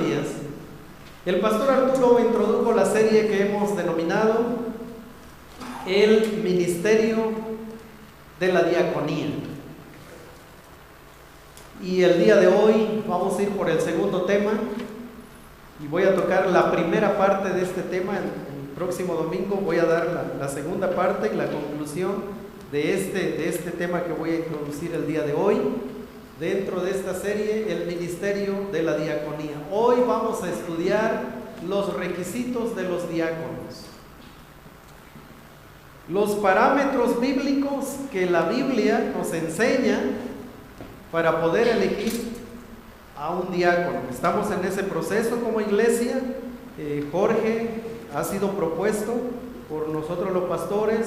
Biblias, el pastor Arturo introdujo la serie que hemos denominado el ministerio de la diaconía. Y el día de hoy vamos a ir por el segundo tema y voy a tocar la primera parte de este tema. El próximo domingo voy a dar la segunda parte y la conclusión de este tema que voy a introducir el día de hoy dentro de esta serie, el ministerio de la diaconía. Hoy vamos a estudiar los requisitos de los diáconos, los parámetros bíblicos que la Biblia nos enseña para poder elegir a un diácono. Estamos en ese proceso como iglesia. Jorge ha sido propuesto por nosotros los pastores,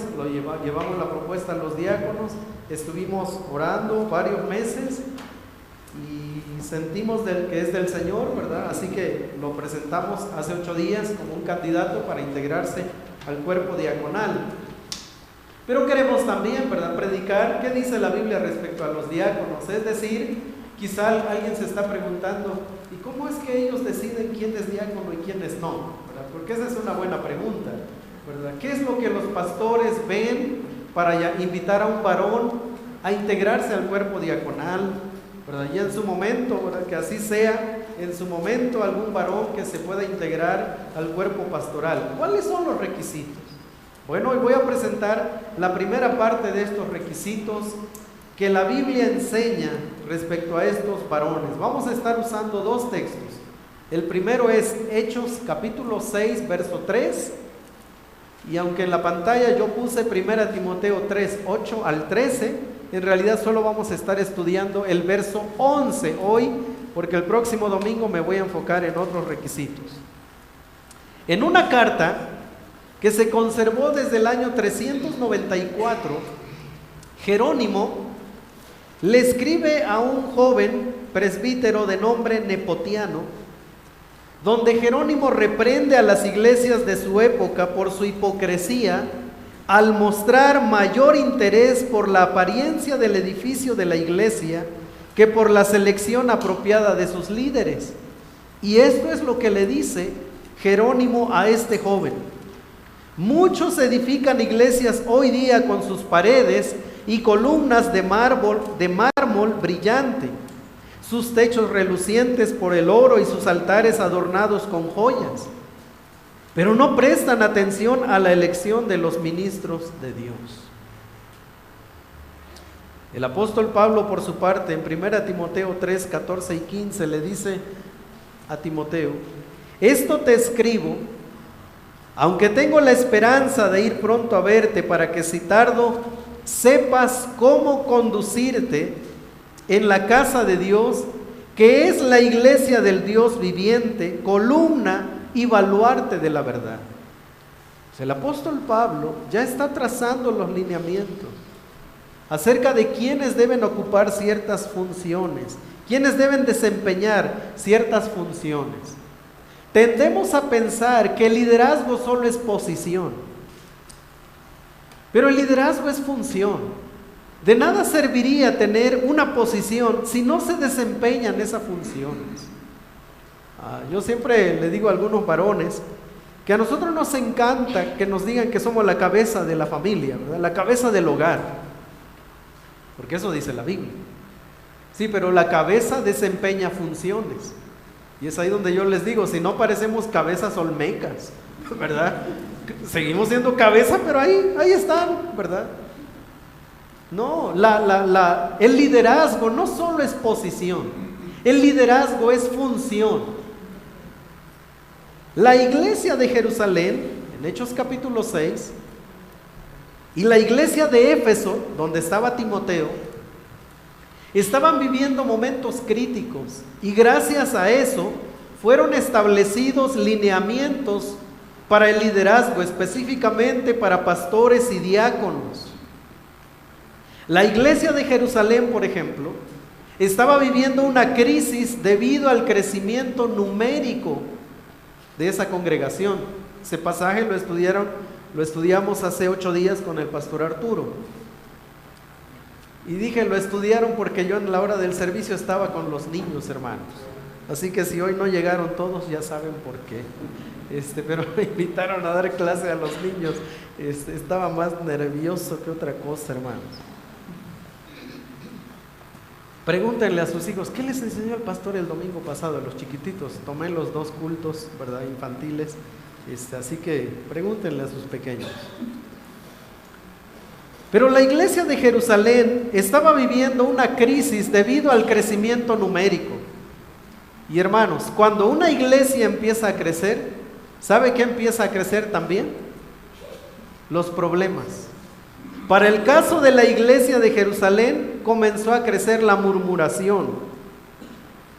llevamos la propuesta a los diáconos, estuvimos orando varios meses y sentimos que es del Señor, ¿verdad? Así que lo presentamos hace 8 días como un candidato para integrarse al cuerpo diaconal. Pero queremos también, ¿verdad?, predicar qué dice la Biblia respecto a los diáconos. Es decir, quizá alguien se está preguntando, ¿y cómo es que ellos deciden quién es diácono y quién es no? ¿Verdad? Porque esa es una buena pregunta, ¿verdad? ¿Qué es lo que los pastores ven para invitar a un varón a integrarse al cuerpo diaconal? ¿Verdad? Y en su momento, ¿verdad?, que así sea, en su momento algún varón que se pueda integrar al cuerpo pastoral. ¿Cuáles son los requisitos? Bueno, hoy voy a presentar la primera parte de estos requisitos que la Biblia enseña respecto a estos varones. Vamos a estar usando 2 textos. El primero es Hechos capítulo 6, verso 3. Y aunque en la pantalla yo puse 1 Timoteo 3, 8 al 13, en realidad solo vamos a estar estudiando el verso 11 hoy, porque el próximo domingo me voy a enfocar en otros requisitos. En una carta que se conservó desde el año 394, Jerónimo le escribe a un joven presbítero de nombre Nepotiano, donde Jerónimo reprende a las iglesias de su época por su hipocresía al mostrar mayor interés por la apariencia del edificio de la iglesia que por la selección apropiada de sus líderes. Y esto es lo que le dice Jerónimo a este joven: muchos edifican iglesias hoy día con sus paredes y columnas de mármol brillante, sus techos relucientes por el oro y sus altares adornados con joyas, pero no prestan atención a la elección de los ministros de Dios. El apóstol Pablo, por su parte, en 1 Timoteo 3, 14 y 15, le dice a Timoteo: esto te escribo, aunque tengo la esperanza de ir pronto a verte, para que si tardo sepas cómo conducirte en la casa de Dios, que es la iglesia del Dios viviente, columna y baluarte de la verdad. El apóstol Pablo ya está trazando los lineamientos acerca de quiénes deben ocupar ciertas funciones, quiénes deben desempeñar ciertas funciones. Tendemos a pensar que el liderazgo solo es posición, pero el liderazgo es función. De nada serviría tener una posición si no se desempeñan esas funciones. Yo siempre le digo a algunos varones que a nosotros nos encanta que nos digan que somos la cabeza de la familia, ¿verdad?, la cabeza del hogar, porque eso dice la Biblia. Sí, pero la cabeza desempeña funciones. Y es ahí donde yo les digo, si no parecemos cabezas olmecas, ¿verdad? Seguimos siendo cabeza, pero ahí están, ¿verdad? No, el liderazgo no solo es posición, el liderazgo es función. La iglesia de Jerusalén, en Hechos capítulo 6, y la iglesia de Éfeso, donde estaba Timoteo, estaban viviendo momentos críticos, y gracias a eso fueron establecidos lineamientos para el liderazgo, específicamente para pastores y diáconos. La iglesia de Jerusalén, por ejemplo, estaba viviendo una crisis debido al crecimiento numérico de esa congregación. Ese pasaje lo estudiamos hace 8 días con el pastor Arturo. Y dije, lo estudiaron porque yo en la hora del servicio estaba con los niños, hermanos. Así que si hoy no llegaron todos, ya saben por qué. Pero me invitaron a dar clase a los niños. Estaba más nervioso que otra cosa, hermanos. Pregúntenle a sus hijos, ¿qué les enseñó el pastor el domingo pasado a los chiquititos? Tomé los 2 cultos, ¿verdad?, infantiles. Así que pregúntenle a sus pequeños. Pero la iglesia de Jerusalén estaba viviendo una crisis debido al crecimiento numérico. Y hermanos, cuando una iglesia empieza a crecer, ¿sabe qué empieza a crecer también? Los problemas. Para el caso de la iglesia de Jerusalén, comenzó a crecer la murmuración.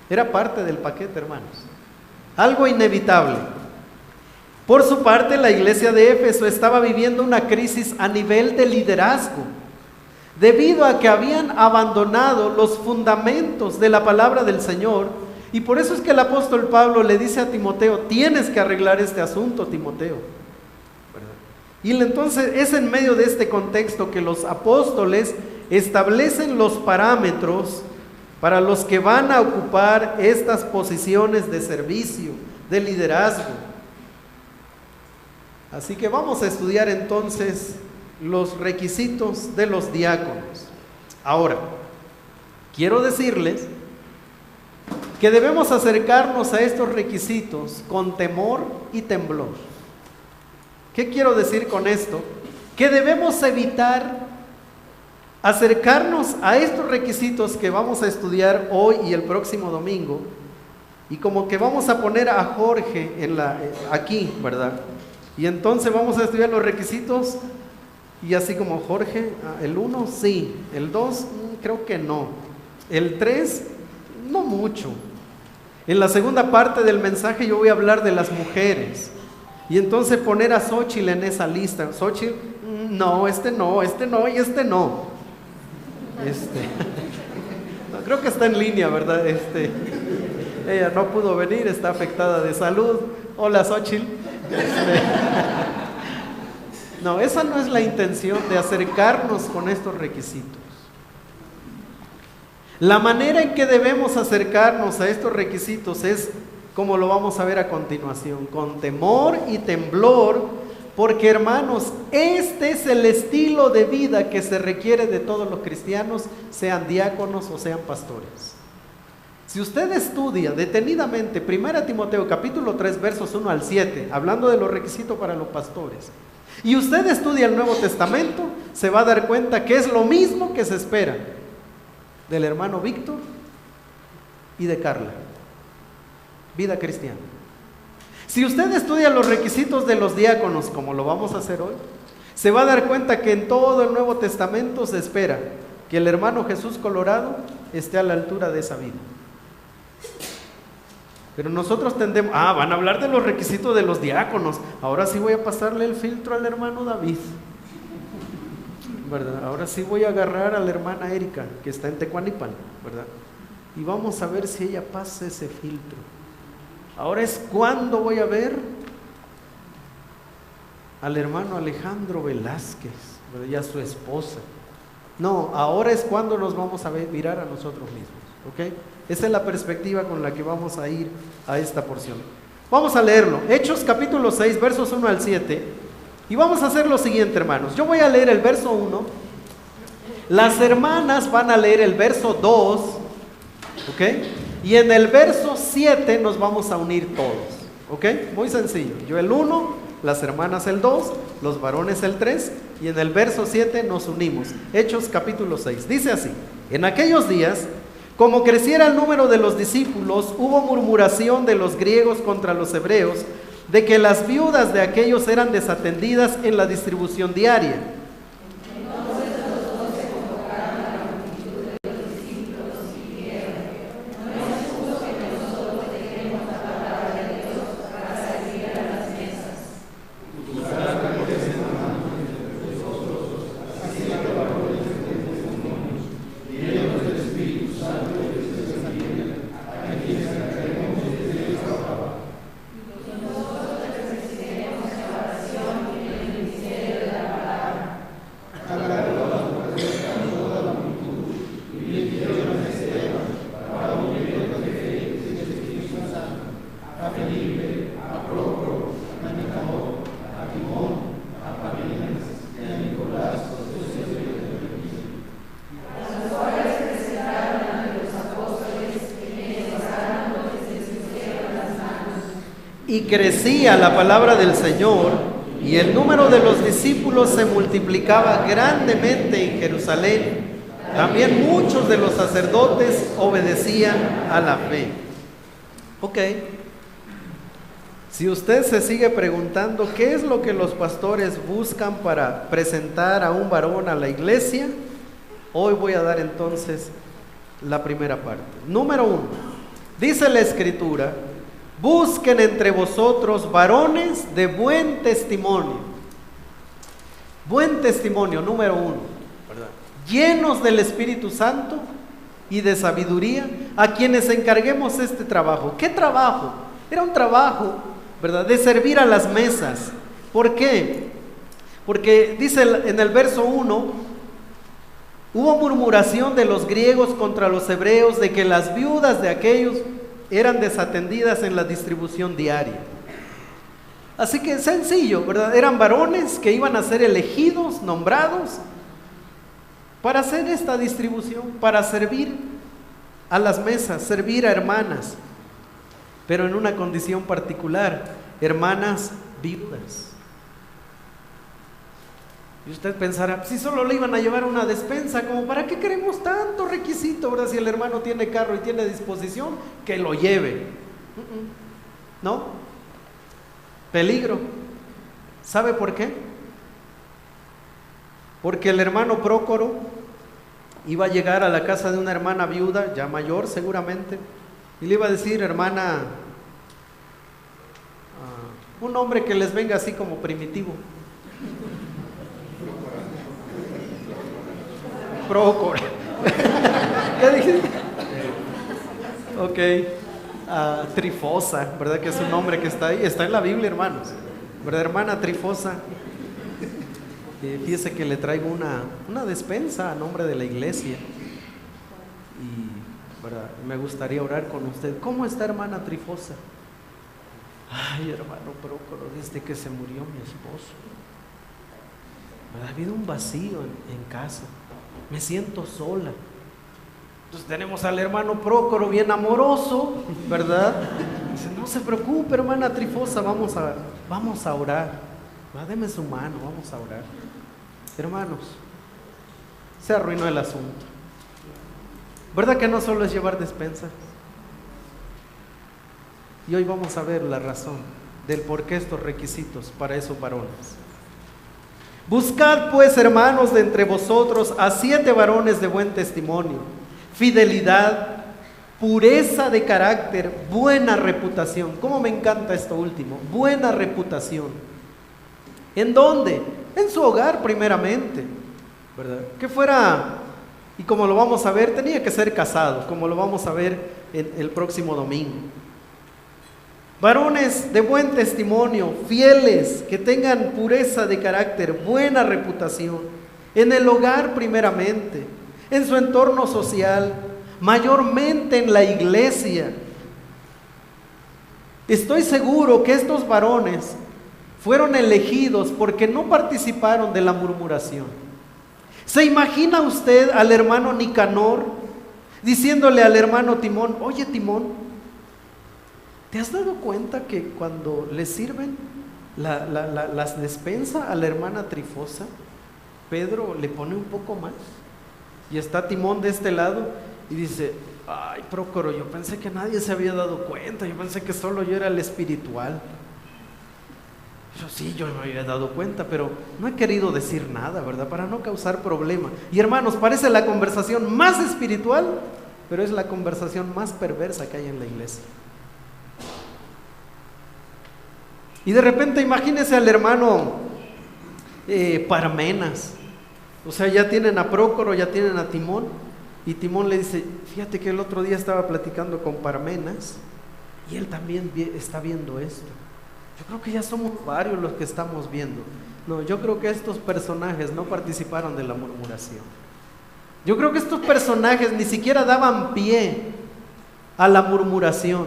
Era parte del paquete, hermanos. Algo inevitable. Por su parte, la iglesia de Éfeso estaba viviendo una crisis a nivel de liderazgo, debido a que habían abandonado los fundamentos de la palabra del Señor. Y por eso es que el apóstol Pablo le dice a Timoteo, tienes que arreglar este asunto, Timoteo. Y entonces es en medio de este contexto que los apóstoles establecen los parámetros para los que van a ocupar estas posiciones de servicio, de liderazgo. Así que vamos a estudiar entonces los requisitos de los diáconos. Ahora, quiero decirles que debemos acercarnos a estos requisitos con temor y temblor. ¿Qué quiero decir con esto? Que debemos evitar acercarnos a estos requisitos que vamos a estudiar hoy y el próximo domingo, y como que vamos a poner a Jorge aquí, ¿verdad? Y entonces vamos a estudiar los requisitos y así como Jorge, el 1 sí, el 2 creo que no, el 3 no mucho. En la segunda parte del mensaje yo voy a hablar de las mujeres. Y entonces poner a Xochitl en esa lista. Xochitl, no, este no, este no y este no. No, creo que está en línea, ¿verdad? Ella no pudo venir, está afectada de salud. Hola, Xochitl. No, esa no es la intención de acercarnos con estos requisitos. La manera en que debemos acercarnos a estos requisitos es como lo vamos a ver a continuación, con temor y temblor, porque hermanos, este es el estilo de vida que se requiere de todos los cristianos, sean diáconos o sean pastores. Si usted estudia detenidamente 1 Timoteo capítulo 3 versos 1 al 7, hablando de los requisitos para los pastores, y usted estudia el Nuevo Testamento, se va a dar cuenta que es lo mismo que se espera del hermano Víctor y de Carla. Vida cristiana. Si usted estudia los requisitos de los diáconos, como lo vamos a hacer hoy, se va a dar cuenta que en todo el Nuevo Testamento se espera que el hermano Jesús Colorado esté a la altura de esa vida. Pero nosotros tendemos, van a hablar de los requisitos de los diáconos, ahora sí voy a pasarle el filtro al hermano David, ¿verdad? Ahora sí voy a agarrar a la hermana Erika, que está en Tecuanipan, ¿verdad? Y vamos a ver si ella pasa ese filtro. Ahora es cuando voy a ver al hermano Alejandro Velázquez, ¿verdad? Y a su esposa. No, ahora es cuando nos vamos a mirar a nosotros mismos, ¿ok? Esa es la perspectiva con la que vamos a ir a esta porción. Vamos a leerlo, Hechos capítulo 6, versos 1 al 7, y vamos a hacer lo siguiente, hermanos. Yo voy a leer el verso 1, las hermanas van a leer el verso 2, ¿ok? Y en el verso 7 nos vamos a unir todos, ¿ok? Muy sencillo. Yo el 1, las hermanas el 2, los varones el 3, y en el verso 7 nos unimos. Hechos capítulo 6. Dice así: en aquellos días, como creciera el número de los discípulos, hubo murmuración de los griegos contra los hebreos, de que las viudas de aquellos eran desatendidas en la distribución diaria. Y crecía la palabra del Señor, y el número de los discípulos se multiplicaba grandemente en Jerusalén. También muchos de los sacerdotes obedecían a la fe. Ok. Si usted se sigue preguntando qué es lo que los pastores buscan para presentar a un varón a la iglesia, hoy voy a dar entonces la primera parte. Número 1. Dice la Escritura: busquen entre vosotros varones de buen testimonio. Buen testimonio, número 1, ¿verdad? Llenos del Espíritu Santo y de sabiduría, a quienes encarguemos este trabajo. ¿Qué trabajo? Era un trabajo, ¿verdad?, de servir a las mesas. ¿Por qué? Porque dice en el verso 1: hubo murmuración de los griegos contra los hebreos de que las viudas de aquellos eran desatendidas en la distribución diaria. Así que sencillo, ¿verdad? Eran varones que iban a ser elegidos, nombrados, para hacer esta distribución, para servir a las mesas, servir a hermanas, pero en una condición particular: hermanas viudas. Y usted pensará, si solo le iban a llevar una despensa, como para qué queremos tanto requisito, ¿verdad? Si el hermano tiene carro y tiene disposición, que lo lleve. ¿No? Peligro. ¿Sabe por qué? Porque el hermano Prócoro iba a llegar a la casa de una hermana viuda, ya mayor seguramente, y le iba a decir: hermana, un nombre que les venga así como primitivo. Prócoro. ¿Qué dijiste? Ok. Trifosa, ¿verdad? Que es un nombre que está ahí, está en la Biblia, hermanos, ¿verdad? Hermana Trifosa. Fíjese que le traigo una despensa a nombre de la iglesia. Y, ¿verdad?, me gustaría orar con usted. ¿Cómo está, hermana Trifosa? Ay, hermano Prócoro, desde que se murió mi esposo, ¿verdad?, ha habido un vacío en casa. Me siento sola. Entonces tenemos al hermano Prócoro bien amoroso, ¿verdad? Dice: no se preocupe, hermana Trifosa, vamos a orar. Deme su mano, vamos a orar. Hermanos, se arruinó el asunto. ¿Verdad que no solo es llevar despensa? Y hoy vamos a ver la razón del por qué estos requisitos para esos varones. Buscad pues, hermanos, de entre vosotros a 7 varones de buen testimonio, fidelidad, pureza de carácter, buena reputación. ¿Cómo me encanta esto último? Buena reputación. ¿En dónde? En su hogar primeramente, ¿verdad? Que fuera, y como lo vamos a ver, tenía que ser casado, como lo vamos a ver el próximo domingo. Varones de buen testimonio, fieles, que tengan pureza de carácter, buena reputación, en el hogar primeramente, en su entorno social, mayormente en la iglesia. Estoy seguro que estos varones fueron elegidos porque no participaron de la murmuración. ¿Se imagina usted al hermano Nicanor diciéndole al hermano Timón: oye, Timón, ¿te has dado cuenta que cuando le sirven las despensas a la hermana Trifosa, Pedro le pone un poco más? Y está Timón de este lado y dice: ay, Prócoro, yo pensé que nadie se había dado cuenta, yo pensé que solo yo era el espiritual. Sí, yo me había dado cuenta, pero no he querido decir nada, ¿verdad?, para no causar problema. Y hermanos, parece la conversación más espiritual, pero es la conversación más perversa que hay en la iglesia. Y de repente imagínese al hermano Parmenas. O sea, ya tienen a Prócoro, ya tienen a Timón, y Timón le dice: fíjate que el otro día estaba platicando con Parmenas y él también está viendo esto. Yo creo que ya somos varios los que estamos viendo. No, yo creo que estos personajes no participaron de la murmuración. Yo creo que estos personajes ni siquiera daban pie a la murmuración.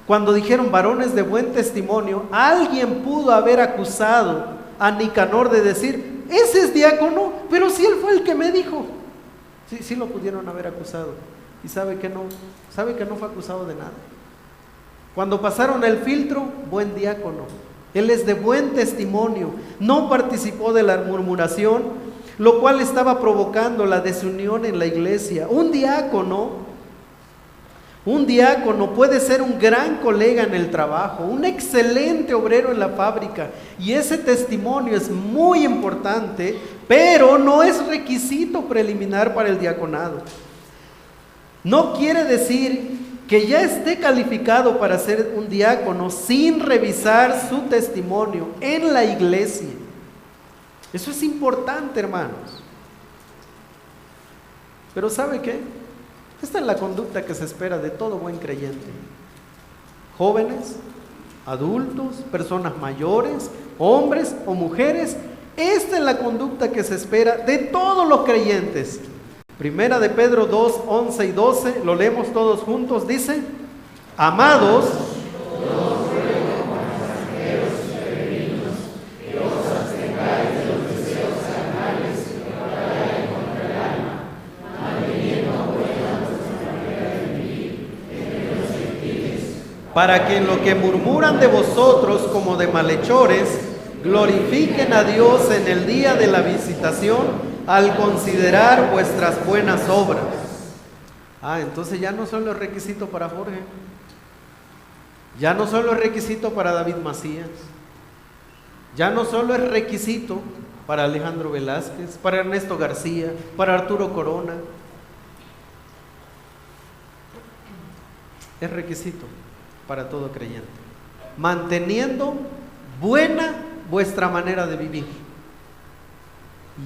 cuando dijeron varones de buen testimonio, alguien pudo haber acusado a Nicanor de decir, ese es diácono, pero si él fue el que me dijo. Sí lo pudieron haber acusado. Y sabe que no fue acusado de nada. Cuando pasaron el filtro, buen diácono. Él es de buen testimonio, no participó de la murmuración, lo cual estaba provocando la desunión en la iglesia. Un diácono puede ser un gran colega en el trabajo, un excelente obrero en la fábrica, y ese testimonio es muy importante, pero no es requisito preliminar para el diaconado. No quiere decir que ya esté calificado para ser un diácono sin revisar su testimonio en la iglesia. Eso es importante, hermanos. Pero ¿sabe qué? Esta es la conducta que se espera de todo buen creyente. Jóvenes, adultos, personas mayores, hombres o mujeres. Esta es la conducta que se espera de todos los creyentes. Primera de Pedro 2, 11 y 12, lo leemos todos juntos, dice: amados, para que en lo que murmuran de vosotros como de malhechores, glorifiquen a Dios en el día de la visitación, al considerar vuestras buenas obras. Entonces ya no solo es requisito para Jorge, ya no solo es requisito para David Macías, ya no solo es requisito para Alejandro Velázquez, para Ernesto García, para Arturo Corona, es requisito para todo creyente, manteniendo buena vuestra manera de vivir.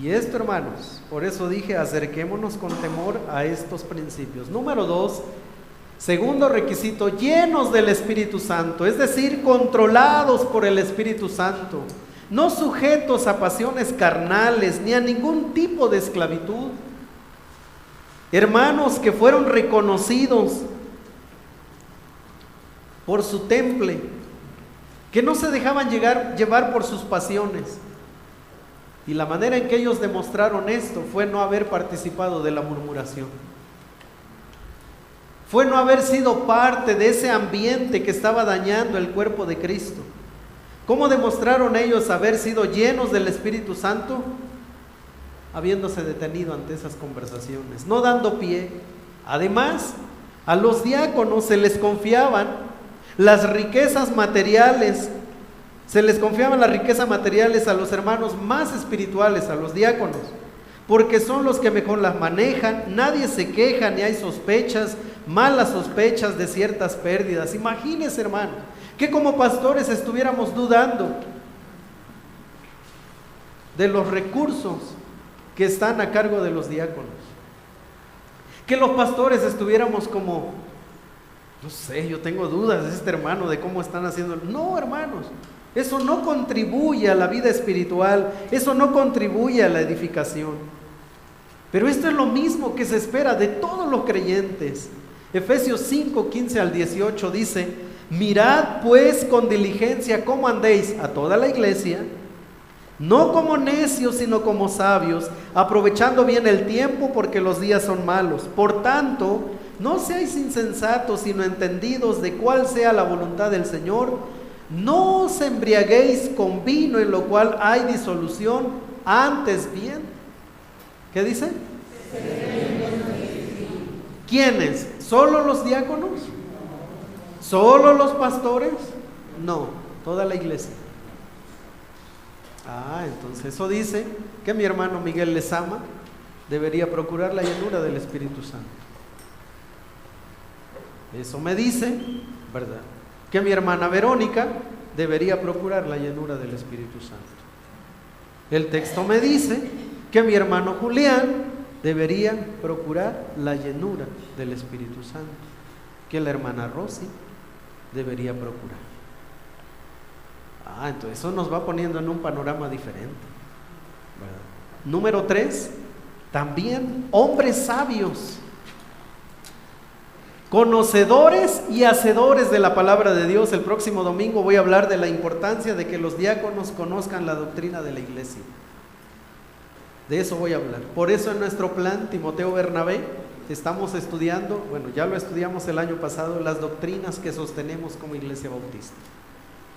Y esto, hermanos, por eso dije, acerquémonos con temor a estos principios. Número 2, segundo requisito, llenos del Espíritu Santo, es decir, controlados por el Espíritu Santo, no sujetos a pasiones carnales ni a ningún tipo de esclavitud. Hermanos que fueron reconocidos por su temple, que no se dejaban llevar por sus pasiones. Y la manera en que ellos demostraron esto fue no haber participado de la murmuración. Fue no haber sido parte de ese ambiente que estaba dañando el cuerpo de Cristo. ¿Cómo demostraron ellos haber sido llenos del Espíritu Santo? Habiéndose detenido ante esas conversaciones, no dando pie. Además, a los diáconos se les confiaban las riquezas materiales. Se les confiaban las riquezas materiales a los hermanos más espirituales, a los diáconos, porque son los que mejor las manejan. Nadie se queja ni hay sospechas, malas sospechas de ciertas pérdidas. Imagínense, hermano, que como pastores estuviéramos dudando de los recursos que están a cargo de los diáconos. Que los pastores estuviéramos como, no sé, yo tengo dudas de este hermano, de cómo están haciendo. No, hermanos. Eso no contribuye a la vida espiritual, eso no contribuye a la edificación. Pero esto es lo mismo que se espera de todos los creyentes. Efesios 5, 15 al 18 dice: mirad pues con diligencia cómo andéis, a toda la iglesia, no como necios, sino como sabios, aprovechando bien el tiempo, porque los días son malos. Por tanto, no seáis insensatos, sino entendidos de cuál sea la voluntad del Señor. No os embriaguéis con vino, en lo cual hay disolución, antes bien. ¿Qué dice? ¿Quiénes? ¿Solo los diáconos? ¿Solo los pastores? No, toda la iglesia. Entonces eso dice que mi hermano Miguel Lezama debería procurar la llenura del Espíritu Santo. Eso me dice, ¿verdad?, que mi hermana Verónica debería procurar la llenura del Espíritu Santo. El texto me dice que mi hermano Julián debería procurar la llenura del Espíritu Santo, que la hermana Rosy debería procurar. Entonces eso nos va poniendo en un panorama diferente, ¿verdad? Número 3, también hombres sabios. conocedores y hacedores de la palabra de Dios. El próximo domingo voy a hablar de la importancia de que los diáconos conozcan la doctrina de la iglesia. De eso voy a hablar. Por eso en nuestro plan Timoteo Bernabé estamos estudiando, bueno, ya lo estudiamos el año pasado, las doctrinas que sostenemos como Iglesia Bautista.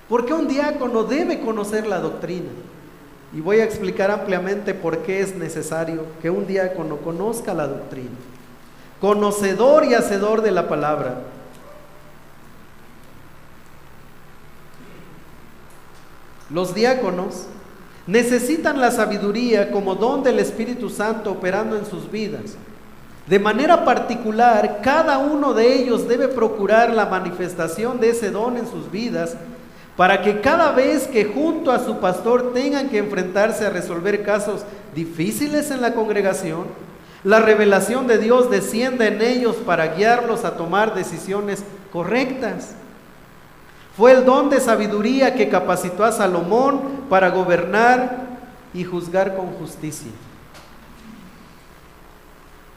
Porque un diácono debe conocer la doctrina. Y voy a explicar ampliamente por qué es necesario que un diácono conozca la doctrina. Conocedor y hacedor de la palabra. Los diáconos necesitan la sabiduría como don del Espíritu Santo operando en sus vidas. De manera particular, cada uno de ellos debe procurar la manifestación de ese don en sus vidas, para que cada vez que junto a su pastor tengan que enfrentarse a resolver casos difíciles en la congregación, la revelación de Dios descienda en ellos para guiarlos a tomar decisiones correctas. Fue el don de sabiduría que capacitó a Salomón para gobernar y juzgar con justicia.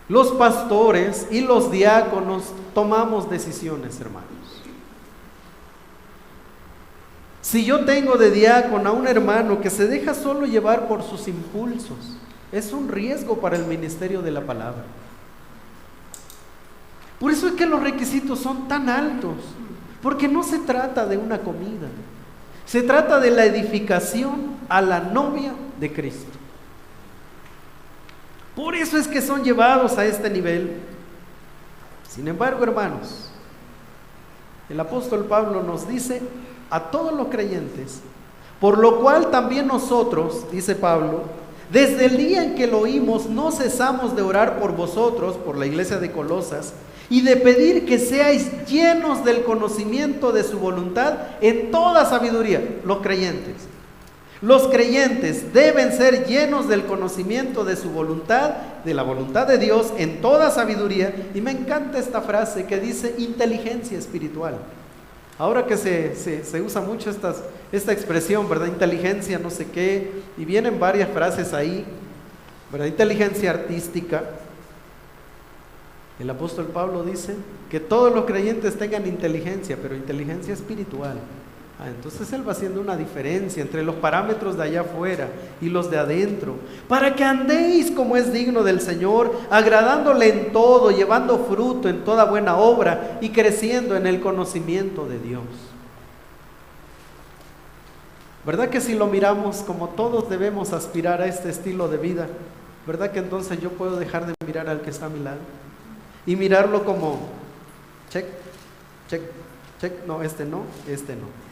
Los pastores y los diáconos tomamos decisiones, hermanos. Si yo tengo de diácono a un hermano que se deja solo llevar por sus impulsos, es un riesgo para el ministerio de la palabra. Por eso es que los requisitos son tan altos, porque no se trata de una comida, se trata de la edificación a la novia de Cristo. Por eso es que son llevados a este nivel. Sin embargo, hermanos, el apóstol Pablo nos dice a todos los creyentes, por lo cual también nosotros, dice Pablo, desde el día en que lo oímos, no cesamos de orar por vosotros, por la iglesia de Colosas, y de pedir que seáis llenos del conocimiento de su voluntad en toda sabiduría. Los creyentes deben ser llenos del conocimiento de su voluntad, de la voluntad de Dios en toda sabiduría. Y me encanta esta frase que dice inteligencia espiritual. Ahora que se usa mucho esta expresión, ¿verdad? Inteligencia no sé qué, y vienen varias frases ahí, ¿verdad? Inteligencia artística. El apóstol Pablo dice que todos los creyentes tengan inteligencia, pero inteligencia espiritual. Entonces él va haciendo una diferencia entre los parámetros de allá afuera y los de adentro, para que andéis como es digno del Señor, agradándole en todo, llevando fruto en toda buena obra y creciendo en el conocimiento de Dios. ¿Verdad que si lo miramos como todos debemos aspirar a este estilo de vida? ¿Verdad que entonces yo puedo dejar de mirar al que está a mi lado y mirarlo como check, check, check, no, este no, este no?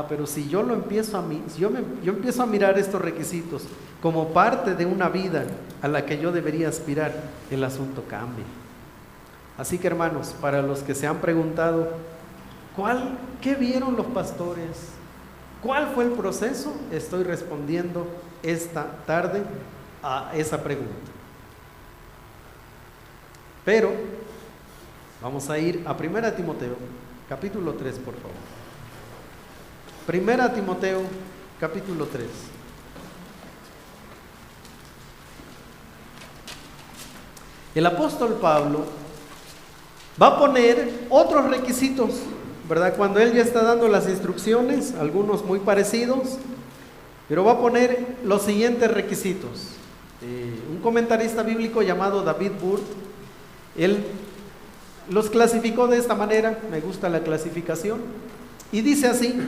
Pero si yo lo empiezo a yo empiezo a mirar estos requisitos como parte de una vida a la que yo debería aspirar, el asunto cambia. Así que, hermanos, para los que se han preguntado, ¿qué vieron los pastores? ¿Cuál fue el proceso? Estoy respondiendo esta tarde a esa pregunta. Pero vamos a ir a 1 Timoteo, capítulo 3, por favor. 1 Timoteo, capítulo 3. El apóstol Pablo va a poner otros requisitos, ¿verdad? Cuando él ya está dando las instrucciones, algunos muy parecidos, pero va a poner los siguientes requisitos. Un comentarista bíblico llamado David Burt, él los clasificó de esta manera, me gusta la clasificación, y dice así,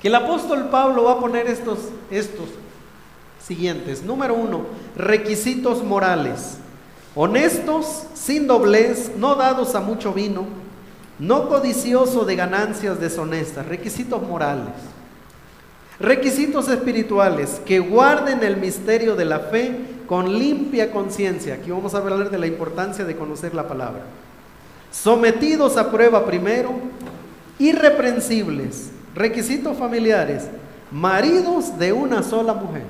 que el apóstol Pablo va a poner estos siguientes. Número 1, requisitos morales: honestos, sin doblez, no dados a mucho vino, no codicioso de ganancias deshonestas. Requisitos morales. Requisitos espirituales: que guarden el misterio de la fe con limpia conciencia. Aquí vamos a hablar de la importancia de conocer la palabra. Sometidos a prueba primero, irreprensibles. Requisitos familiares: maridos de una sola mujer,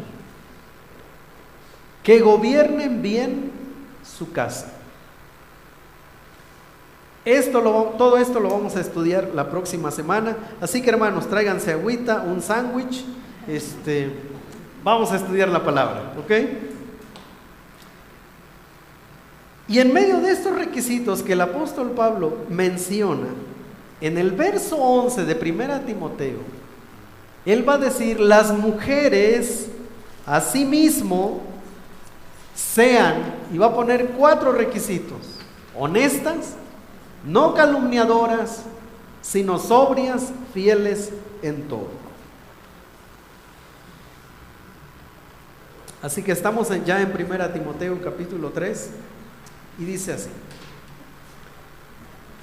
que gobiernen bien su casa. Todo esto lo vamos a estudiar la próxima semana, así que, hermanos, tráiganse agüita, un sándwich, vamos a estudiar la palabra, ¿ok? Y en medio de estos requisitos que el apóstol Pablo menciona, en el verso 11 de 1 Timoteo, él va a decir: las mujeres asimismo sean, y va a poner 4 requisitos: honestas, no calumniadoras, sino sobrias, fieles en todo. Así que estamos ya en 1 Timoteo capítulo 3, y dice así,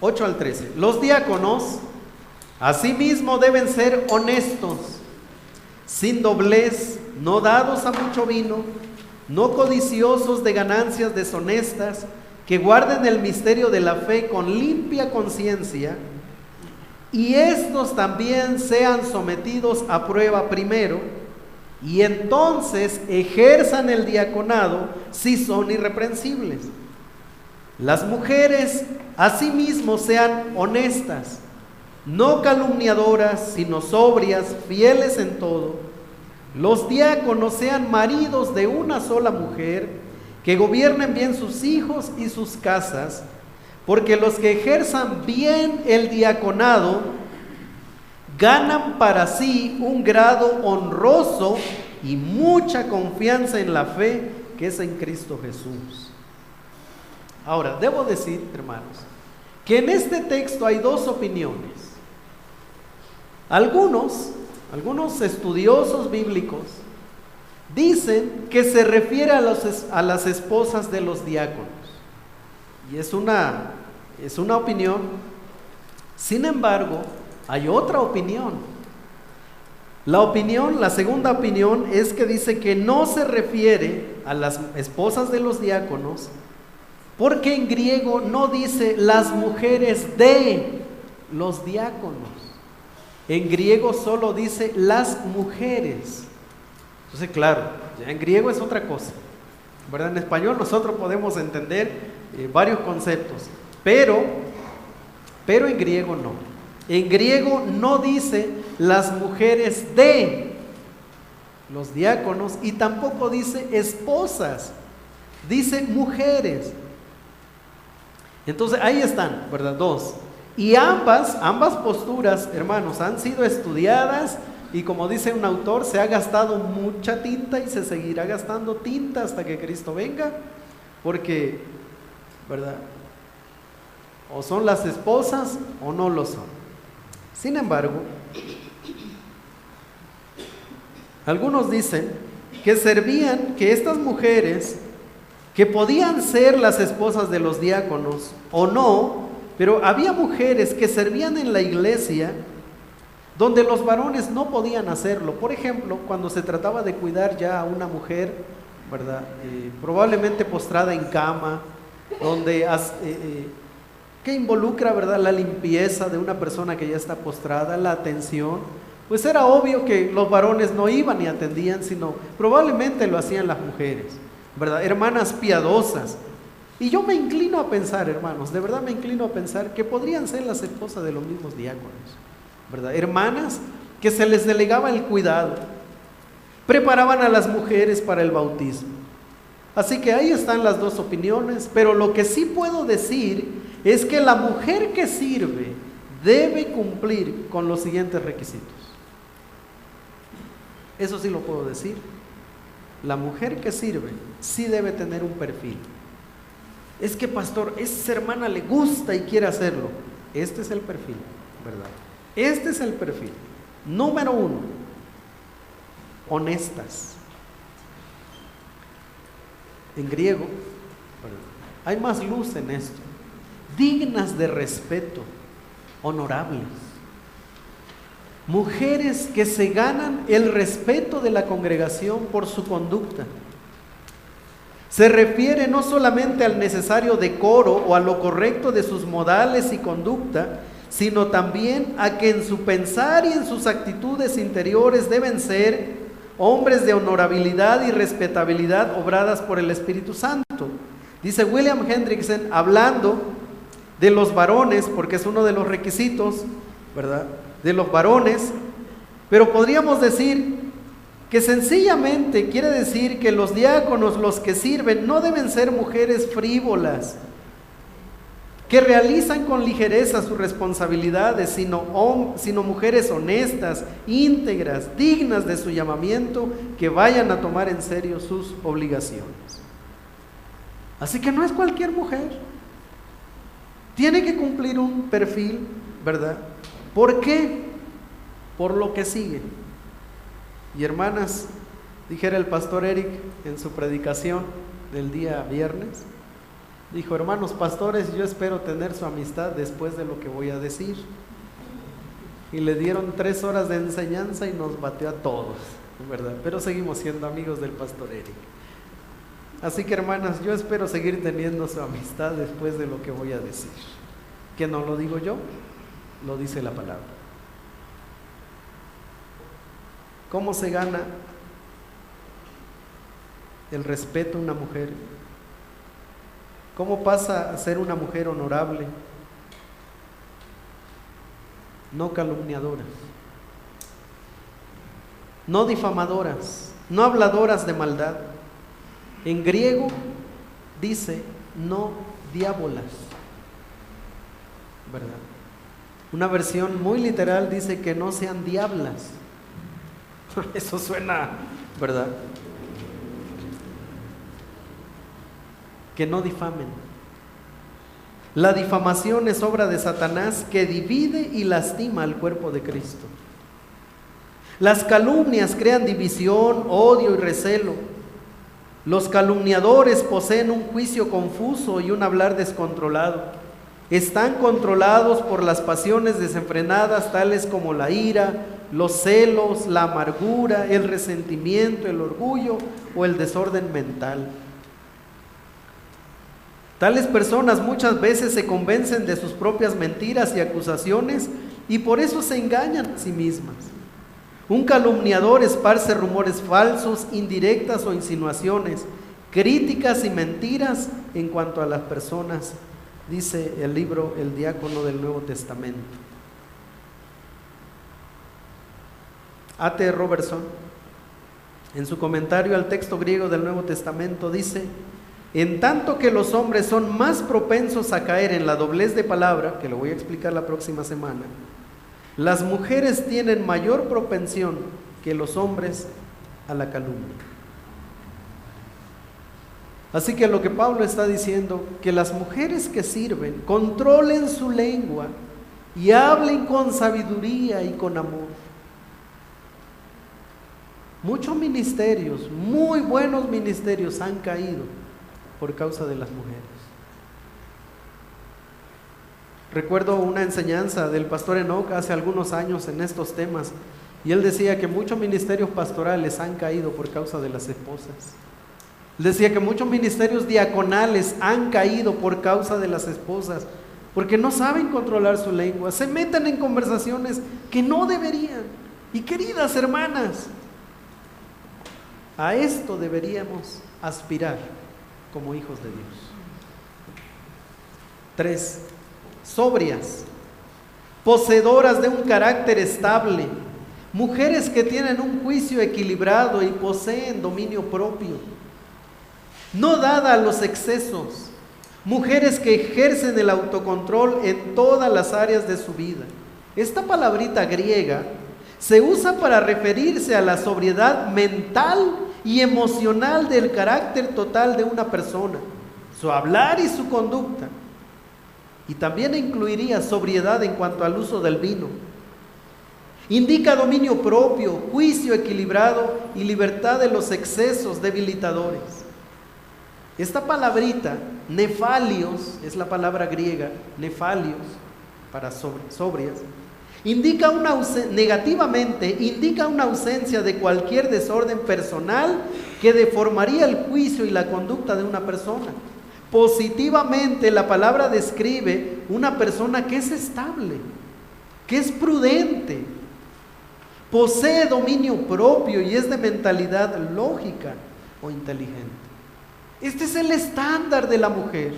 8 al 13: los diáconos asimismo deben ser honestos, sin doblez, no dados a mucho vino, no codiciosos de ganancias deshonestas, que guarden el misterio de la fe con limpia conciencia, y estos también sean sometidos a prueba primero, y entonces ejerzan el diaconado si son irreprensibles. Las mujeres asimismo sean honestas, no calumniadoras, sino sobrias, fieles en todo. Los diáconos sean maridos de una sola mujer, que gobiernen bien sus hijos y sus casas, porque los que ejerzan bien el diaconado ganan para sí un grado honroso y mucha confianza en la fe que es en Cristo Jesús. Ahora, debo decir, hermanos, que en este texto hay 2 opiniones. Algunos estudiosos bíblicos dicen que se refiere a las esposas de los diáconos, y es una opinión. Sin embargo, hay otra opinión. La segunda opinión es que dice que no se refiere a las esposas de los diáconos, porque en griego no dice las mujeres de los diáconos. En griego solo dice las mujeres. Entonces, claro, ya en griego es otra cosa, ¿verdad? En español nosotros podemos entender varios conceptos, pero en griego no. En griego no dice las mujeres de los diáconos, y tampoco dice esposas, dice mujeres. Entonces ahí están, ¿verdad? 2. Y ambas posturas, hermanos, han sido estudiadas, y como dice un autor, se ha gastado mucha tinta y se seguirá gastando tinta hasta que Cristo venga, porque, ¿verdad?, o son las esposas o no lo son. Sin embargo, algunos dicen que estas mujeres, que podían ser las esposas de los diáconos o no, pero había mujeres que servían en la iglesia donde los varones no podían hacerlo. Por ejemplo, cuando se trataba de cuidar ya a una mujer, ¿verdad?, probablemente postrada en cama, donde que involucra, ¿verdad?, la limpieza de una persona que ya está postrada, la atención, pues era obvio que los varones no iban y atendían, sino probablemente lo hacían las mujeres, ¿verdad?, hermanas piadosas. Y yo me inclino a pensar, hermanos, de verdad me inclino a pensar que podrían ser las esposas de los mismos diáconos, ¿verdad?, hermanas que se les delegaba el cuidado, preparaban a las mujeres para el bautismo. Así que ahí están las 2 opiniones, pero lo que sí puedo decir es que la mujer que sirve debe cumplir con los siguientes requisitos. Eso sí lo puedo decir. La mujer que sirve sí debe tener un perfil. Es que, pastor, esa hermana le gusta y quiere hacerlo. Este es el perfil, ¿verdad? Este es el perfil. Número 1, honestas. En griego, hay más luz en esto. Dignas de respeto, honorables. Mujeres que se ganan el respeto de la congregación por su conducta. Se refiere no solamente al necesario decoro o a lo correcto de sus modales y conducta, sino también a que en su pensar y en sus actitudes interiores deben ser hombres de honorabilidad y respetabilidad obradas por el Espíritu Santo. Dice William Hendrickson, hablando de los varones, porque es uno de los requisitos, ¿verdad?, de los varones, pero podríamos decir que sencillamente quiere decir que los diáconos, los que sirven, no deben ser mujeres frívolas, que realizan con ligereza sus responsabilidades, sino mujeres honestas, íntegras, dignas de su llamamiento, que vayan a tomar en serio sus obligaciones. Así que no es cualquier mujer, tiene que cumplir un perfil, ¿verdad? ¿Por qué? Por lo que sigue. Y hermanas, dijera el pastor Eric en su predicación del día viernes, dijo: hermanos pastores, yo espero tener su amistad después de lo que voy a decir. Y le dieron 3 horas de enseñanza y nos batió a todos, ¿verdad? Pero seguimos siendo amigos del pastor Eric. Así que hermanas, yo espero seguir teniendo su amistad después de lo que voy a decir. Que no lo digo yo, lo dice la palabra. ¿Cómo se gana el respeto a una mujer? ¿Cómo pasa a ser una mujer honorable? No calumniadoras, no difamadoras, no habladoras de maldad. En griego dice no diábolas, ¿verdad? Una versión muy literal dice que no sean diablas. Eso suena, ¿verdad? Que no difamen. La difamación es obra de Satanás, que divide y lastima al cuerpo de Cristo. Las calumnias crean división, odio y recelo. Los calumniadores poseen un juicio confuso y un hablar descontrolado. Están controlados por las pasiones desenfrenadas, tales como la ira, los celos, la amargura, el resentimiento, el orgullo o el desorden mental. Tales personas muchas veces se convencen de sus propias mentiras y acusaciones y por eso se engañan a sí mismas. Un calumniador esparce rumores falsos, indirectas o insinuaciones, críticas y mentiras en cuanto a las personas, dice el libro El Diácono del Nuevo Testamento. A.T. Robertson, en su comentario al texto griego del Nuevo Testamento, dice: en tanto que los hombres son más propensos a caer en la doblez de palabra, que lo voy a explicar la próxima semana, las mujeres tienen mayor propensión que los hombres a la calumnia. Así que lo que Pablo está diciendo, que las mujeres que sirven controlen su lengua y hablen con sabiduría y con amor. Muchos ministerios, muy buenos ministerios, han caído por causa de las mujeres. Recuerdo una enseñanza del pastor Enoch hace algunos años en estos temas, y él decía que muchos ministerios pastorales han caído por causa de las esposas. Él decía que muchos ministerios diaconales han caído por causa de las esposas, porque no saben controlar su lengua, se meten en conversaciones que no deberían. Y queridas hermanas, a esto deberíamos aspirar como hijos de Dios. 3. Sobrias, poseedoras de un carácter estable, mujeres que tienen un juicio equilibrado y poseen dominio propio, no dada a los excesos, mujeres que ejercen el autocontrol en todas las áreas de su vida. Esta palabrita griega se usa para referirse a la sobriedad mental y emocional del carácter total de una persona, su hablar y su conducta. Y también incluiría sobriedad en cuanto al uso del vino. Indica dominio propio, juicio equilibrado y libertad de los excesos debilitadores. Esta palabrita, nefalios, es la palabra griega, nefalios, para sobrias, negativamente indica una ausencia de cualquier desorden personal que deformaría el juicio y la conducta de una persona. Positivamente, la palabra describe una persona que es estable, que es prudente, posee dominio propio y es de mentalidad lógica o inteligente. Este es el estándar de la mujer.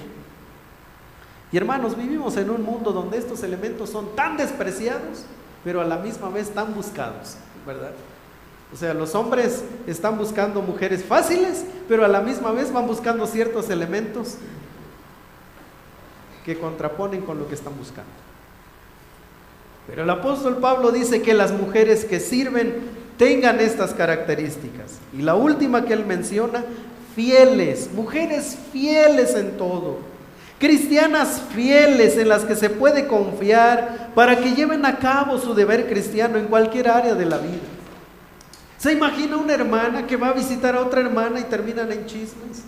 Y hermanos, vivimos en un mundo donde estos elementos son tan despreciados, pero a la misma vez tan buscados, ¿verdad? O sea, los hombres están buscando mujeres fáciles, pero a la misma vez van buscando ciertos elementos que contraponen con lo que están buscando. Pero el apóstol Pablo dice que las mujeres que sirven tengan estas características. Y la última que él menciona, fieles, mujeres fieles en todo, cristianas fieles en las que se puede confiar para que lleven a cabo su deber cristiano en cualquier área de la vida. ¿Se imagina una hermana que va a visitar a otra hermana y terminan en chismes?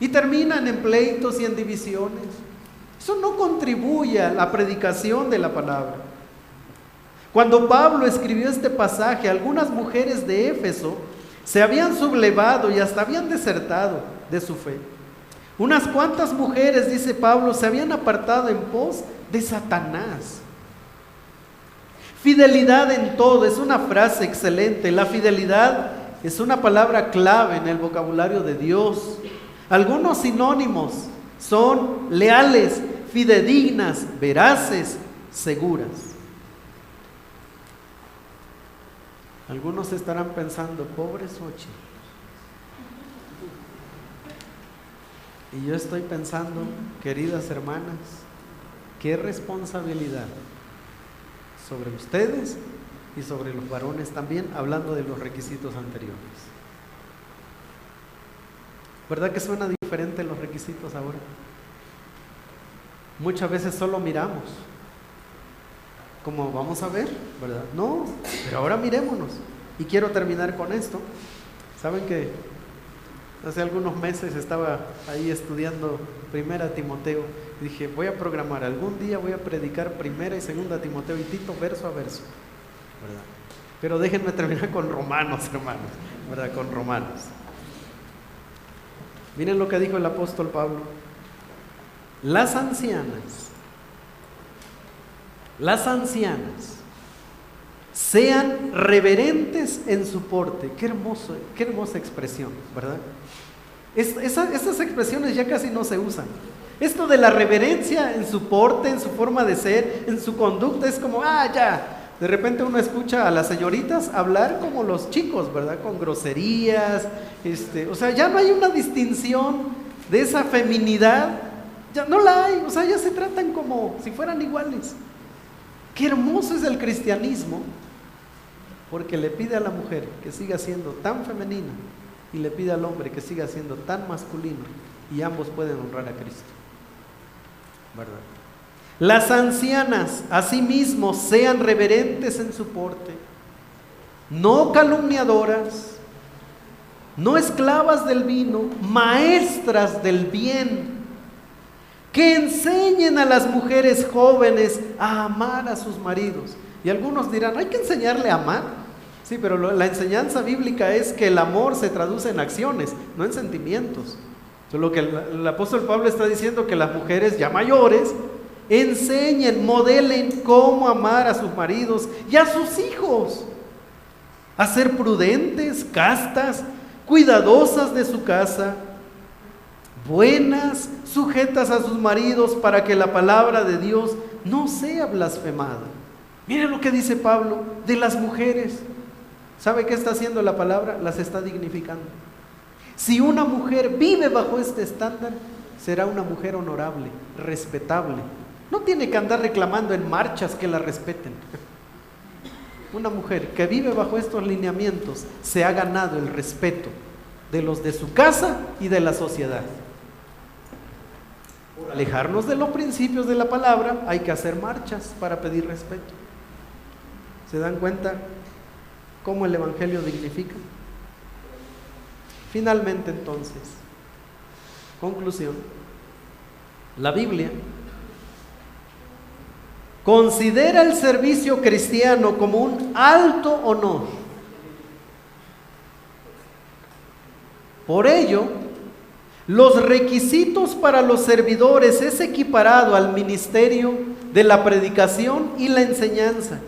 Y terminan en pleitos y en divisiones. Eso no contribuye a la predicación de la palabra. Cuando Pablo escribió este pasaje, algunas mujeres de Éfeso se habían sublevado y hasta habían desertado de su fe. Unas cuantas mujeres, dice Pablo, se habían apartado en pos de Satanás. Fidelidad en todo, es una frase excelente. La fidelidad es una palabra clave en el vocabulario de Dios. Algunos sinónimos son leales, fidedignas, veraces, seguras. Algunos estarán pensando, pobre Xochitl. Y yo estoy pensando, queridas hermanas, qué responsabilidad sobre ustedes y sobre los varones también, hablando de los requisitos anteriores. ¿Verdad que suena diferente los requisitos ahora? Muchas veces solo miramos, como vamos a ver, ¿verdad? No, pero ahora mirémonos. Y quiero terminar con esto. Saben que hace algunos meses estaba ahí estudiando 1 Timoteo y dije, voy a programar, algún día voy a predicar 1 y 2 Timoteo y Tito verso a verso, ¿verdad? Pero déjenme terminar con Romanos, hermanos, ¿verdad? Con Romanos. Miren lo que dijo el apóstol Pablo. Las ancianas sean reverentes en su porte. Qué hermosa expresión, ¿verdad? Esas expresiones ya casi no se usan. Esto de la reverencia en su porte, en su forma de ser, en su conducta, es como, ya. De repente uno escucha a las señoritas hablar como los chicos, ¿verdad? Con groserías, o sea, ya no hay una distinción de esa feminidad, ya no la hay, o sea, ya se tratan como si fueran iguales. Qué hermoso es el cristianismo, porque le pide a la mujer que siga siendo tan femenina y le pide al hombre que siga siendo tan masculino, y ambos pueden honrar a Cristo, ¿verdad? Las ancianas asimismo sean reverentes en su porte, no calumniadoras, no esclavas del vino, maestras del bien, que enseñen a las mujeres jóvenes a amar a sus maridos. Y algunos dirán, ¿hay que enseñarle a amar? Sí, pero la enseñanza bíblica es que el amor se traduce en acciones, no en sentimientos. Entonces, lo que el apóstol Pablo está diciendo, que las mujeres ya mayores enseñen, modelen cómo amar a sus maridos y a sus hijos, a ser prudentes, castas, cuidadosas de su casa, buenas, sujetas a sus maridos, para que la palabra de Dios no sea blasfemada. Miren lo que dice Pablo de las mujeres. ¿Sabe qué está haciendo la palabra? Las está dignificando. Si una mujer vive bajo este estándar, será una mujer honorable, respetable. No tiene que andar reclamando en marchas que la respeten. Una mujer que vive bajo estos lineamientos se ha ganado el respeto de los de su casa y de la sociedad. Por alejarnos de los principios de la palabra, hay que hacer marchas para pedir respeto. ¿Se dan cuenta cómo el Evangelio dignifica? Finalmente, entonces, conclusión, la Biblia considera el servicio cristiano como un alto honor. Por ello, los requisitos para los servidores es equiparado al ministerio de la predicación y la enseñanza,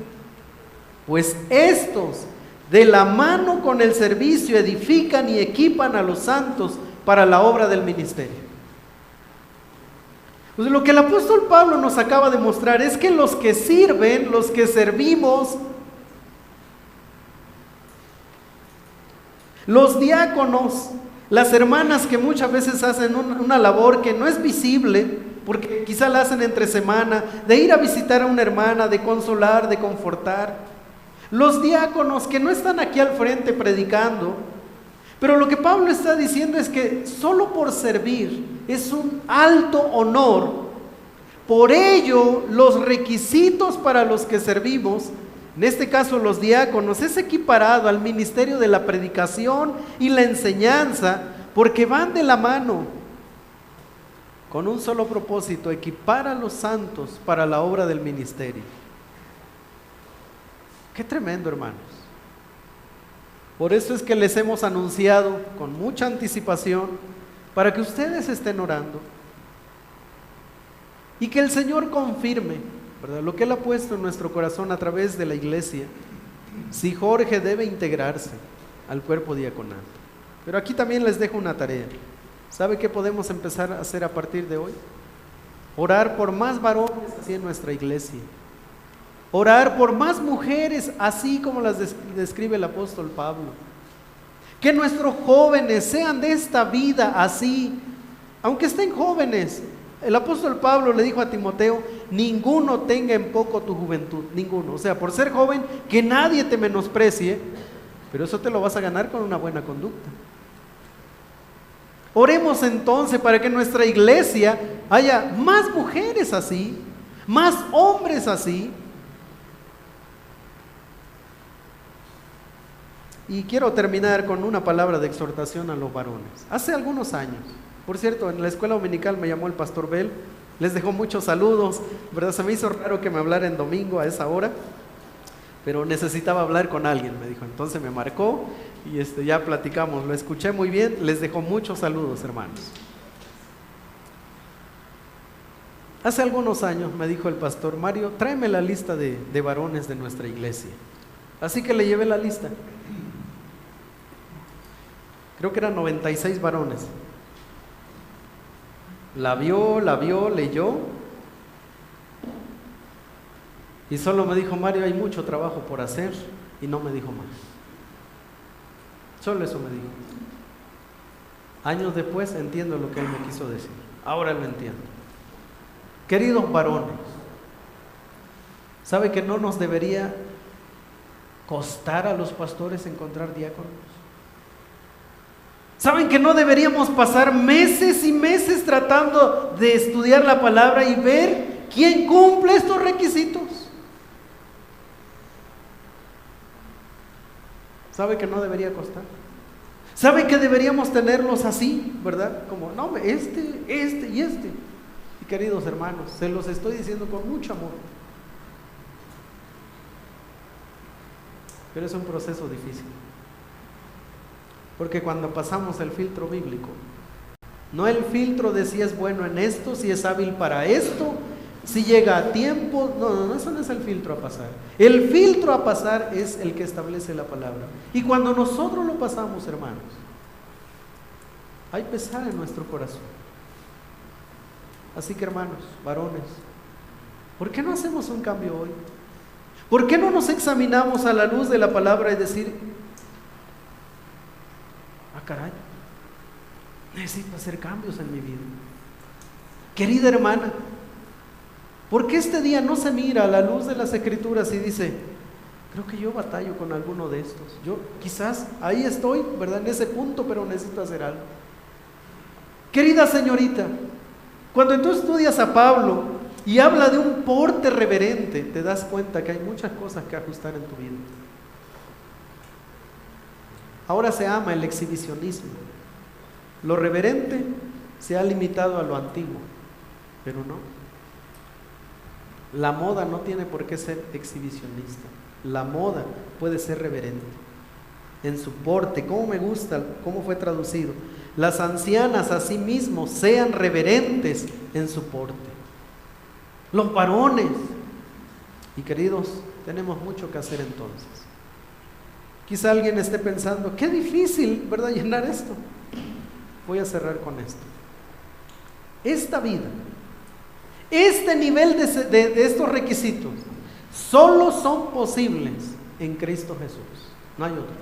pues estos, de la mano con el servicio, edifican y equipan a los santos para la obra del ministerio. Pues lo que el apóstol Pablo nos acaba de mostrar es que los que sirven, los que servimos, Los diáconos, las hermanas que muchas veces hacen una labor que no es visible, porque quizá la hacen entre semana, de ir a visitar a una hermana, de consolar, de confortar. Los diáconos que no están aquí al frente predicando, pero lo que Pablo está diciendo es que solo por servir es un alto honor. Por ello, los requisitos para los que servimos, en este caso los diáconos, es equiparado al ministerio de la predicación y la enseñanza, porque van de la mano, con un solo propósito: equipar a los santos para la obra del ministerio. Qué tremendo, hermanos. Por eso es que les hemos anunciado con mucha anticipación, para que ustedes estén orando y que el Señor confirme, ¿verdad?, lo que Él ha puesto en nuestro corazón a través de la iglesia, si Jorge debe integrarse al cuerpo diaconal. Pero aquí también les dejo una tarea. ¿Sabe qué podemos empezar a hacer a partir de hoy? Orar por más varones así en nuestra iglesia. Orar por más mujeres así como las describe el apóstol Pablo. Que nuestros jóvenes sean de esta vida así, aunque estén jóvenes. El apóstol Pablo le dijo a Timoteo: ninguno tenga en poco tu juventud, ninguno. O sea, por ser joven, que nadie te menosprecie, pero eso te lo vas a ganar con una buena conducta. Oremos entonces para que en nuestra iglesia haya más mujeres así, más hombres así. Y quiero terminar con una palabra de exhortación a los varones. Hace algunos años, por cierto, en la escuela dominical me llamó el pastor Bel, les dejó muchos saludos, ¿verdad? Se me hizo raro que me hablara en domingo a esa hora, pero necesitaba hablar con alguien, me dijo. Entonces me marcó y ya platicamos, lo escuché muy bien, les dejó muchos saludos, hermanos. Hace algunos años me dijo el pastor: Mario, tráeme la lista de varones de nuestra iglesia. Así que le llevé la lista. Creo que eran 96 varones. La vio, leyó, y solo me dijo: Mario, hay mucho trabajo por hacer, y no me dijo más. Solo eso me dijo. Años después entiendo lo que él me quiso decir. Ahora lo entiendo. Queridos varones, ¿sabe que no nos debería costar a los pastores encontrar diáconos? ¿Saben que no deberíamos pasar meses y meses tratando de estudiar la palabra y ver quién cumple estos requisitos? ¿Sabe que no debería costar? ¿Sabe que deberíamos tenerlos así, verdad? Como, no, este y este. Y queridos hermanos, se los estoy diciendo con mucho amor. Pero es un proceso difícil. Porque cuando pasamos el filtro bíblico, no el filtro de si es bueno en esto, si es hábil para esto, si llega a tiempo, no, eso no es el filtro a pasar. El filtro a pasar es el que establece la palabra. Y cuando nosotros lo pasamos, hermanos, hay pesar en nuestro corazón. Así que, hermanos, varones, ¿por qué no hacemos un cambio hoy? ¿Por qué no nos examinamos a la luz de la palabra y decir: caray, necesito hacer cambios en mi vida? Querida hermana, ¿por qué este día no se mira a la luz de las Escrituras y dice: creo que yo batallo con alguno de estos? Yo quizás ahí estoy, ¿verdad?, en ese punto, pero necesito hacer algo. Querida señorita, cuando tú estudias a Pablo y habla de un porte reverente, te das cuenta que hay muchas cosas que ajustar en tu vida. Ahora se ama el exhibicionismo. Lo reverente se ha limitado a lo antiguo, pero no. La moda no tiene por qué ser exhibicionista. La moda puede ser reverente en su porte. Cómo me gusta cómo fue traducido: las ancianas asimismo sean reverentes en su porte. Los varones. Y queridos, tenemos mucho que hacer entonces. Quizá alguien esté pensando: qué difícil, ¿verdad?, llenar esto. Voy a cerrar con esto. Esta vida, este nivel de estos requisitos, solo son posibles en Cristo Jesús. No hay otro.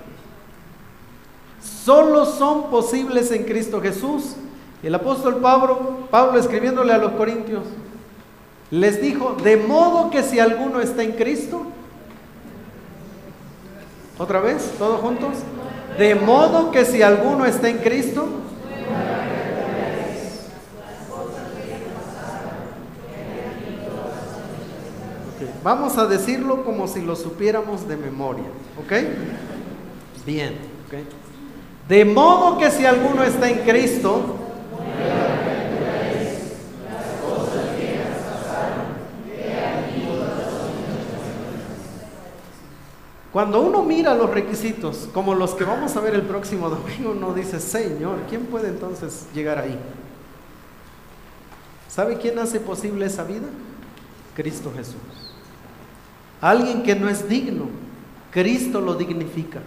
solo son posibles en Cristo Jesús. El apóstol Pablo escribiéndole a los Corintios, les dijo, de modo que si alguno está en Cristo, otra vez, todos juntos, de modo que si alguno está en Cristo, vamos a decirlo como si lo supiéramos de memoria, ¿ok? Bien, ¿ok? De modo que si alguno está en Cristo, cuando uno mira los requisitos, como los que vamos a ver el próximo domingo, uno dice, Señor, ¿quién puede entonces llegar ahí? ¿Sabe quién hace posible esa vida? Cristo Jesús. Alguien que no es digno, Cristo lo dignifica.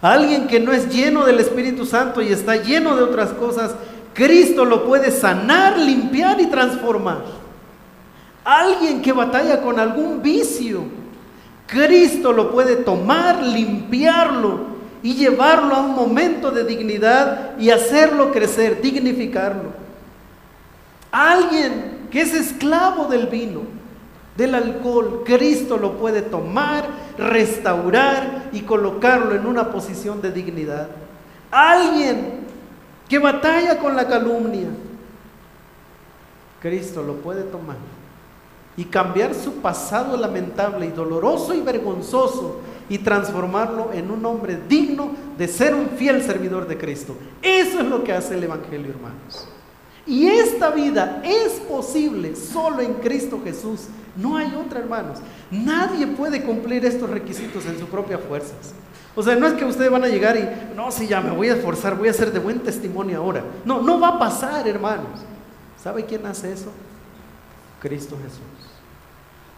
Alguien que no es lleno del Espíritu Santo y está lleno de otras cosas, Cristo lo puede sanar, limpiar y transformar. Alguien que batalla con algún vicio, Cristo lo puede tomar, limpiarlo y llevarlo a un momento de dignidad y hacerlo crecer, dignificarlo. Alguien que es esclavo del vino, del alcohol, Cristo lo puede tomar, restaurar y colocarlo en una posición de dignidad. Alguien que batalla con la calumnia, Cristo lo puede tomar y cambiar su pasado lamentable y doloroso y vergonzoso y transformarlo en un hombre digno de ser un fiel servidor de Cristo. Eso es lo que hace el Evangelio, hermanos. Y esta vida es posible solo en Cristo Jesús. No hay otra, hermanos. Nadie puede cumplir estos requisitos en sus propias fuerzas. O sea, no es que ustedes van a llegar y, no, sí, ya me voy a esforzar, voy a ser de buen testimonio ahora. No, no va a pasar, hermanos. ¿Sabe quién hace eso? Cristo Jesús.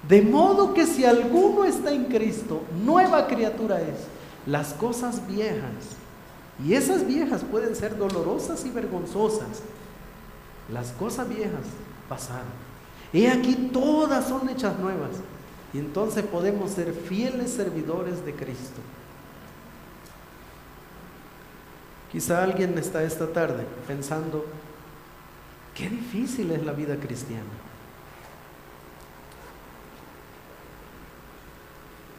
De modo que si alguno está en Cristo, nueva criatura es. Las cosas viejas, y esas viejas pueden ser dolorosas y vergonzosas, las cosas viejas pasaron. He aquí todas son hechas nuevas. Y entonces podemos ser fieles servidores de Cristo. Quizá alguien está esta tarde pensando, qué difícil es la vida cristiana.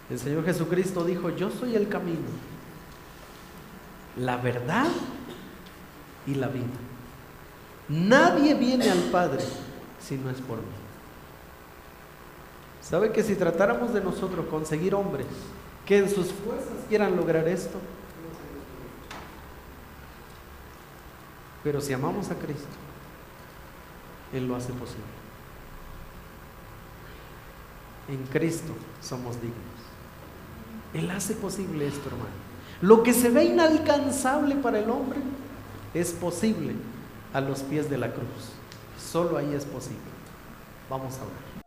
El Señor Jesucristo dijo, yo soy el camino, la verdad y la vida. Nadie viene al Padre si no es por mí. ¿Sabe que si tratáramos de nosotros conseguir hombres que en sus fuerzas quieran lograr esto? Pero si amamos a Cristo, Él lo hace posible. En Cristo somos dignos. Él hace posible esto, hermano. Lo que se ve inalcanzable para el hombre es posible a los pies de la cruz. Solo ahí es posible. Vamos a orar.